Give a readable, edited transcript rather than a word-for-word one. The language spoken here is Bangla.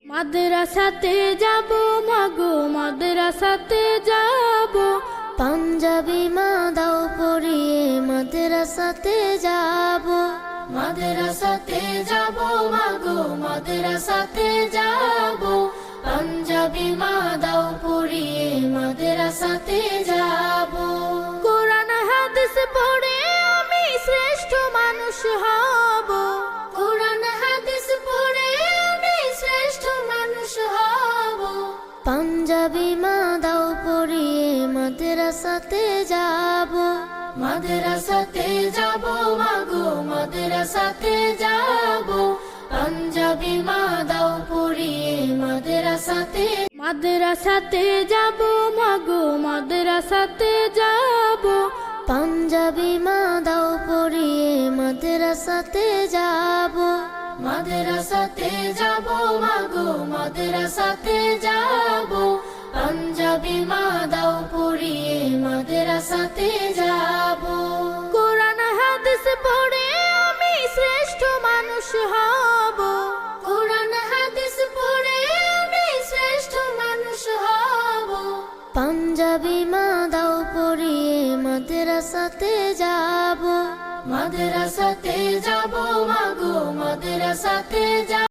মাদ্রাসাতে যাব মাগো মাদ্রাসাতে যাব, পাঞ্জাবি মা দাও পরিয়ে মাদ্রাসাতে যাব। মাদ্রাসাতে যাব মাগো মাদ্রাসাতে যাব, পাঞ্জাবি মা দাও পরিয়ে মাদ্রাসাতে যাব। কোরআন হাদিস পড়ে আমি শ্রেষ্ঠ মানুষ হব, কোরআন হাদিস পড়ে আমি শ্রেষ্ঠ মানুষ হব। পাঞ্জাবি মা দাও পরিয়ে মাদ্রাসাতে যাব। মাদ্রাসাতে যাব মাগো মাদ্রাসাতে যাব, পাঞ্জাবি মা দাও পড়িয়ে মাদ্রাসাতে। মাদ্রাসাতে যাব মাগো মাদ্রাসাতে যাব, পাঞ্জাবি মা দাও পরিয়ে মাদ্রাসাতে যাব। মাদ্রাসাতে যাব মাগো মাদ্রাসাতে যাব, পাঞ্জাবি মা দাও পড়িয়ে মাদ্রাসাতে যাব। কোরআন হাদিস পড়ে আমি শ্রেষ্ঠ মানুষ হব, কোরআন হাদিস পড়ে আমি শ্রেষ্ঠ মানুষ হব। পাঞ্জাবি মা দাও পরিয়ে মাদ্রাসাতে যাব। মাদ্রাসাতে যাব মাগো মাদ্রাসাতে যাব।